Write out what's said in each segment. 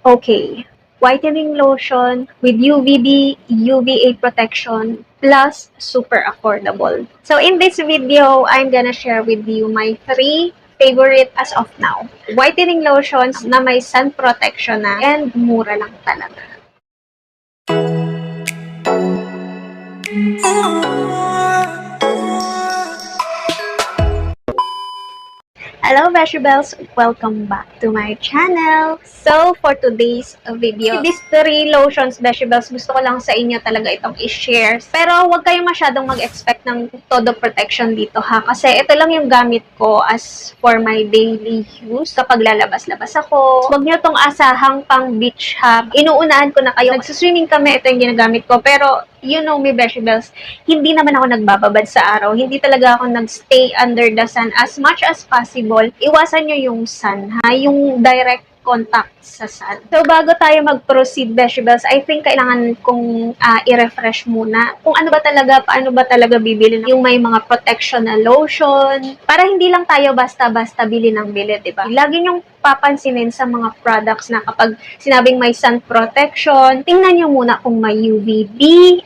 Okay, whitening lotion with UVB, UVA protection, plus super affordable. So in this video, I'm gonna share with you my 3 favorite as of now. Whitening lotions na may sun protection na and mura lang talaga. Hello, Beshi Bells! Welcome back to my channel! So, for today's video, these 3 lotions, Beshi Bells, gusto ko lang sa inyo talaga itong i-share. Pero, huwag kayong masyadong mag-expect ng todo protection dito, ha? Kasi ito lang yung gamit ko as for my daily use kapag lalabas-labas ako. Huwag nyo itong asahang pang beach, ha? Inuunahan ko na kayo. Nagsuswimming kami, ito yung ginagamit ko. Pero, you know me, Beshi Bells, hindi naman ako nagbababad sa araw. Hindi talaga ako nagstay under the sun as much as possible. Iwasan nyo yung sun, ha? Yung direct contact sa sun. So, bago tayo mag-proceed, Beshi Bells, I think kailangan kong i-refresh muna kung ano ba talaga, paano ba talaga bibili yung may mga protection na lotion para hindi lang tayo basta-basta bili ng bili, diba? Lagi nyong papansinin sa mga products na kapag sinabing may sun protection, tingnan nyo muna kung may UVB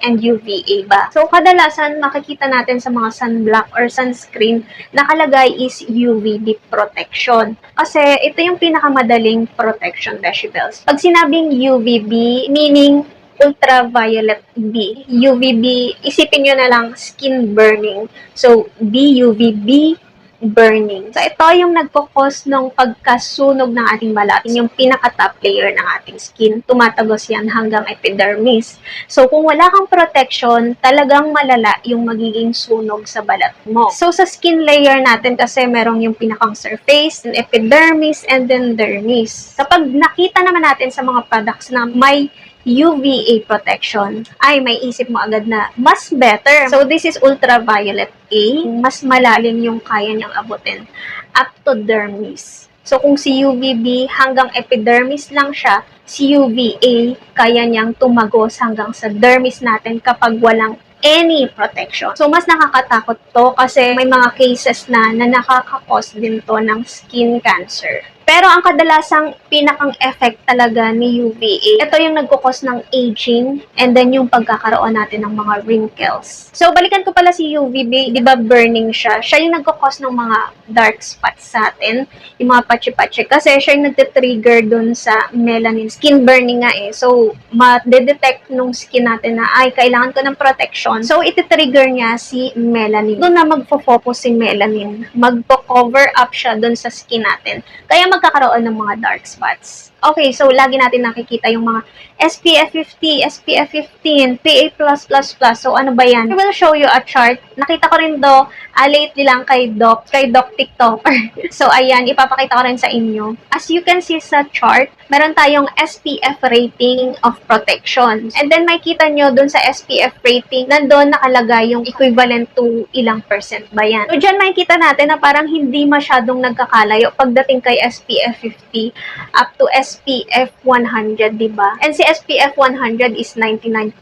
and UVA ba. So, kadalasan makikita natin sa mga sunblock or sunscreen, nakalagay is UVB protection. Kasi ito yung pinakamadaling protection, Beshi Bells. Pag sinabing UVB, meaning ultraviolet B. UVB, isipin nyo na lang skin burning. So, BUVB, burning. So, ito yung nagkukos ng pagkasunog ng ating balat. Yung pinaka-top layer ng ating skin. Tumatagos yan hanggang epidermis. So, kung wala kang protection, talagang malala yung magiging sunog sa balat mo. So, sa skin layer natin kasi merong yung pinakang surface, epidermis, and then dermis. Kapag nakita naman natin sa mga products na may UVA protection, ay may isip mo agad na mas better. So, this is ultraviolet A. Mas malalim yung kaya niyang abutin up to dermis. So, kung si UVB hanggang epidermis lang siya, si UVA kaya niyang tumagos hanggang sa dermis natin kapag walang any protection. So, mas nakakatakot to kasi may mga cases na nakakakos din to ng skin cancer. Pero ang kadalasang pinakang effect talaga ni UVA, ito yung nagkukos ng aging and then yung pagkakaroon natin ng mga wrinkles. So, balikan ko pala si UVB, di ba burning siya? Siya yung nagkukos ng mga dark spots sa atin, yung mga patchy-patchy. Kasi siya yung nagtitrigger dun sa melanin. Skin burning nga eh. So, ma-detect nung skin natin na, ay, kailangan ko ng protection. So, iti-trigger niya si melanin. Doon na magfo-focus si melanin. Magpo-cover up siya dun sa skin natin. Kaya magkakaroon ng mga dark spots. Okay, so lagi natin nakikita yung mga SPF 50, SPF 15, PA+++. So ano ba yan? I will show you a chart. Nakita ko rin do, lately lang kay Doc TikToker. So ayan, ipapakita ko rin sa inyo. As you can see sa chart, meron tayong SPF rating of protection. And then makita nyo dun sa SPF rating, nandun nakalagay yung equivalent to ilang percent ba yan. So dyan makikita natin na parang hindi masyadong nagkakalayo pagdating kay SPF 50 up to SPF 100, diba? And si SPF 100 is 99%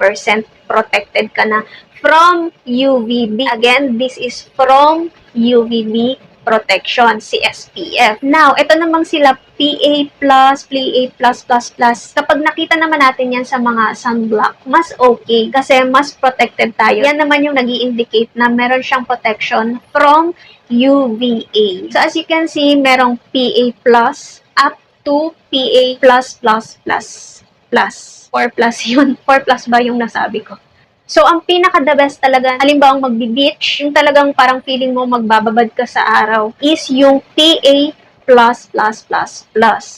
protected ka na from UVB. Again, this is from UVB protection, si SPF. Now, ito namang sila PA+, PA+++. Kapag nakita naman natin yan sa mga sunblock, mas okay kasi mas protected tayo. Yan naman yung nag-i-indicate na meron siyang protection from UVA. So, as you can see, merong PA+, up to PA++++. 4 plus yun. 4 plus ba yung nasabi ko? So, ang pinaka-the best talaga, halimbawa magbi-beach, yung talagang parang feeling mo magbababad ka sa araw, is yung PA++++.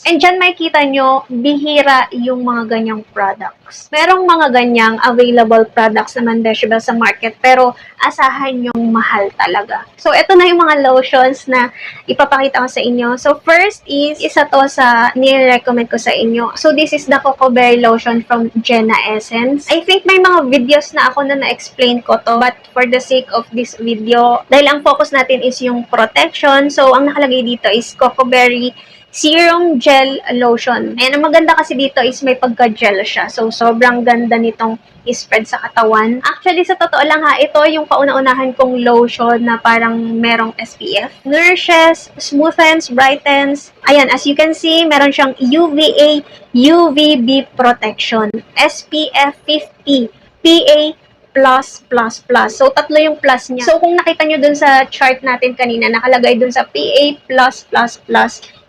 And dyan makikita nyo, bihira yung mga ganyang products. Merong mga ganyang available products naman, Beshi Bells, sa market, pero asahan yung mahal talaga. So, ito na yung mga lotions na ipapakita ko sa inyo. So, first is, isa to sa nire-recommend ko sa inyo. So, this is the Coco Berry Lotion from Jenna Essence. I think may mga videos na ako na na-explain ko to, but for the sake of this video, dahil ang focus natin is yung protection, so, ang nakalagay dito is Coco Berry Serum Gel Lotion. Ayan, ang maganda kasi dito is may pagka-gel siya. So, sobrang ganda nitong i-spread sa katawan. Actually, sa totoo lang ha, ito yung kauna-unahan kong lotion na parang merong SPF. Nourishes, smoothens, brightens. Ayan, as you can see, meron siyang UVA, UVB protection, SPF 50, PA+++. So, tatlo yung plus niya. So, kung nakita nyo dun sa chart natin kanina, nakalagay dun sa PA+++,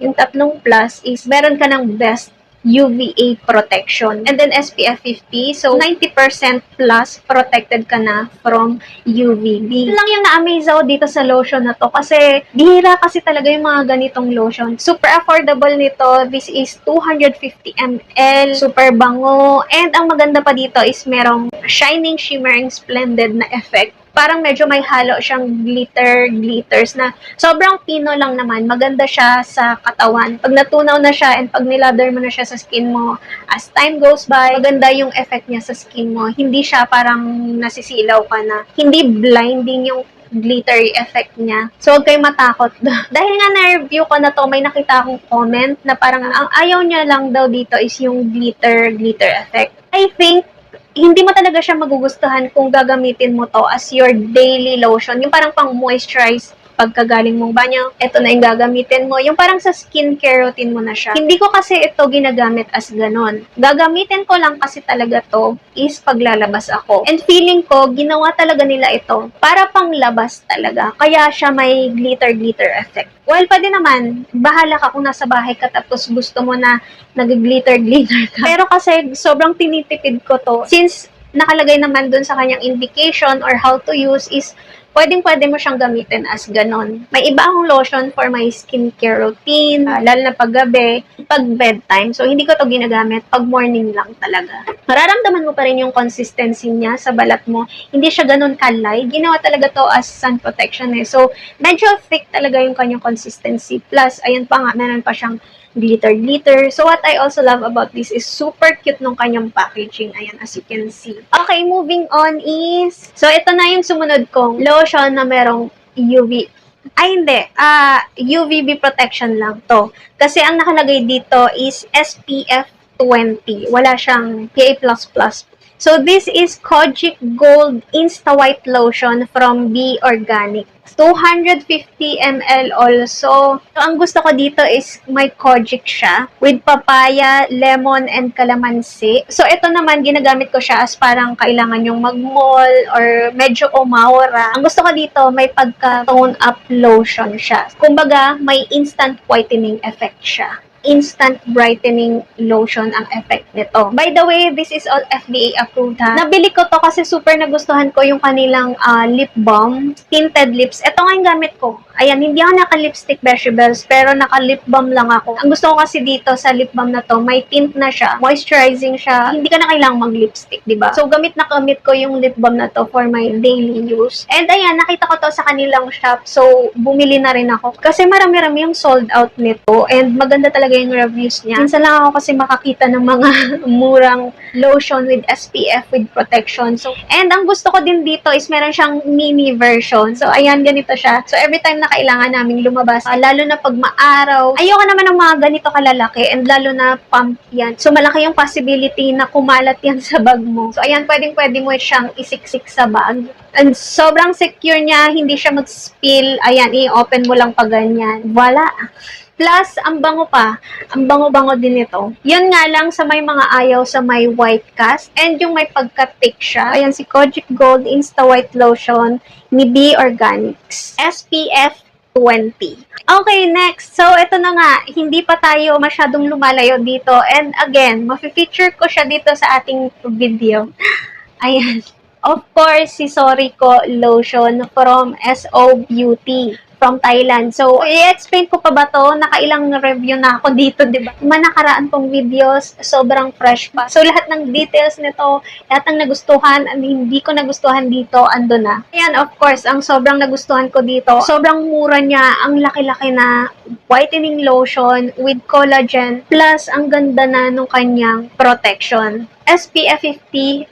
yung tatlong plus is meron ka ng best UVA protection. And then SPF 50, so 90% plus protected ka na from UVB. Ito lang yung na-amaze ako dito sa lotion na to kasi bihira kasi talaga yung mga ganitong lotion. Super affordable nito. This is 250 ml. Super bango. And ang maganda pa dito is merong shining, shimmering, splendid na effect. Parang medyo may halo siyang glitters na sobrang pino lang naman. Maganda siya sa katawan. Pag natunaw na siya and pag nilather mo na siya sa skin mo, as time goes by, maganda yung effect niya sa skin mo. Hindi siya parang nasisilaw ka na. Hindi blinding yung glittery effect niya. So, huwag kayong matakot. Dahil nga na-review ko na to, may nakita akong comment na parang ang ayaw niya lang daw dito is yung glitter effect. I think hindi mo talaga siya magugustuhan kung gagamitin mo to as your daily lotion. Yung parang pang moisturize pagkagaling mong banyo, ito na yung gagamitin mo. Yung parang sa skincare routine mo na siya. Hindi ko kasi ito ginagamit as ganon. Gagamitin ko lang kasi talaga to is paglalabas ako. And feeling ko, ginawa talaga nila ito para pang labas talaga. Kaya siya may glitter effect. Well, pwede naman, bahala ka kung nasa bahay ka tapos gusto mo na nag-glitter ka. Pero kasi sobrang tinitipid ko to. Since nakalagay naman dun sa kanyang indication or how to use is pwede mo siyang gamitin as ganon. May iba akong lotion for my skincare routine, lalo na pag gabi, pag bedtime. So, hindi ko to ginagamit. Pag morning lang talaga. Mararamdaman mo pa rin yung consistency niya sa balat mo. Hindi siya ganon kalay. Ginawa talaga to as sun protection eh. So, medyo thick talaga yung kanyang consistency. Plus, ayun pa nga, meron pa siyang glitter. So, what I also love about this is super cute nung kanyang packaging. Ayan, as you can see. Okay, moving on is, so, ito na yung sumunod kong lotion na merong UV. Ay, hindi. UVB protection lang to. Kasi ang nakalagay dito is SPF 20. Wala siyang PA++. So, this is Kojic Gold Insta White Lotion from B Organic. 250 ml also. So, ang gusto ko dito is may Kojic siya with papaya, lemon, and calamansi. So, ito naman, ginagamit ko siya as parang kailangan yung mag-mall or medyo umawara. Ang gusto ko dito, may pagka-tone up lotion siya. Kumbaga, may instant whitening effect siya. Instant brightening lotion ang effect nito. By the way, this is all FDA approved ha. Nabili ko to kasi super nagustuhan ko yung kanilang lip balm, tinted lips. Ito nga yung gamit ko. Ayan, hindi ako naka-lipstick vegetables, pero naka-lip balm lang ako. Ang gusto ko kasi dito sa lip balm na to, may tint na siya, moisturizing siya, hindi ka na kailangang mag-lipstick, diba? So, gamit ko yung lip balm na to for my daily use. And ayan, nakita ko to sa kanilang shop, so bumili na rin ako. Kasi marami-rami yung sold out nito, and maganda talaga yung reviews niya. Minsan lang ako kasi makakita ng mga murang lotion with SPF, with protection. So, and ang gusto ko din dito is meron siyang mini version. So, ayan, ganito siya. So, every time na kailangan namin lumabas, lalo na pag maaraw, ayoko naman ng mga ganito kalalaki and lalo na pump yan. So, malaki yung possibility na kumalat yan sa bag mo. So, ayan, pwede mo siyang isiksik sa bag. And sobrang secure niya, hindi siya mag-spill. Ayan, i-open mo lang pa ganyan. Voila! Plus, ang bango pa. Ang bango-bango din ito. Yun nga lang sa may mga ayaw sa may white cast and yung may pagka-thick siya. Ayan, si Kojic Gold Insta White Lotion ni B Organics. SPF 20. Okay, next. So, ito na nga. Hindi pa tayo masyadong lumalayo dito. And again, mafe-feature ko siya dito sa ating video. Ayan. Of course, si Soriko Lotion from SO Beauty from Thailand. So, i-explain ko pa ba to? Nakailang review na ako dito, di ba? Nakaraan kong videos, sobrang fresh pa. So, lahat ng details nito, lahat ng nagustuhan, and hindi ko nagustuhan dito, ando na. Ayan, of course, ang sobrang nagustuhan ko dito, sobrang mura niya, ang laki-laki na whitening lotion with collagen, plus ang ganda na nung kanyang protection. SPF 50++.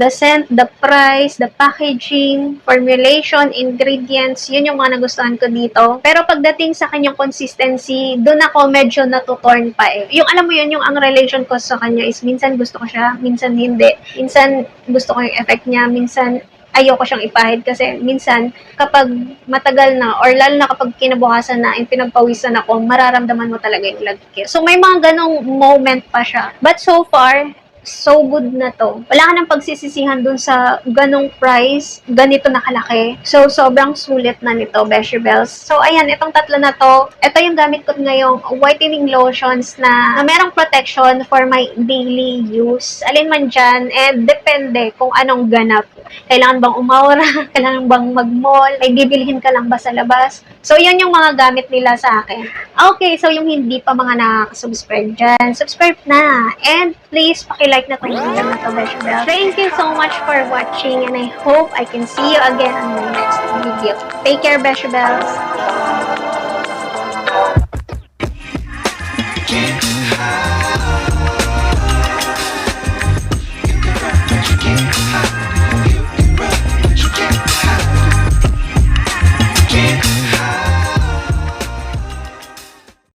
The scent, the price, the packaging, formulation, ingredients, yun yung mga nagustuhan ko dito. Pero pagdating sa kanyang consistency, doon ako medyo natutorn pa eh. Yung alam mo yun, yung ang relation ko sa kanya is minsan gusto ko siya, minsan hindi. Minsan gusto ko yung effect niya, minsan ayoko siyang ipahid kasi minsan kapag matagal na or lalo na kapag kinabukasan na yung pinagpawisan ako, mararamdaman mo talaga yung lagkit. So may mga ganong moment pa siya. But so far, so good na to. Wala ka nang pagsisisihan dun sa ganong price, ganito nakalaki. So, sobrang sulit na nito, Beshi Bells. So, ayan, itong tatlo na to. Ito yung gamit ko ngayong whitening lotions na merong protection for my daily use. Alin man dyan, depende kung anong ganap. Kailangan bang umaura? Kailangan bang mag-mall? May bibilhin ka lang ba sa labas? So, yun yung mga gamit nila sa akin. Okay, so yung hindi pa mga nakaka-subscribe dyan, subscribe na. And please, pakilike na itong video na to, Beshi Bells. Thank you so much for watching and I hope I can see you again on my next video. Take care, Beshi Bells.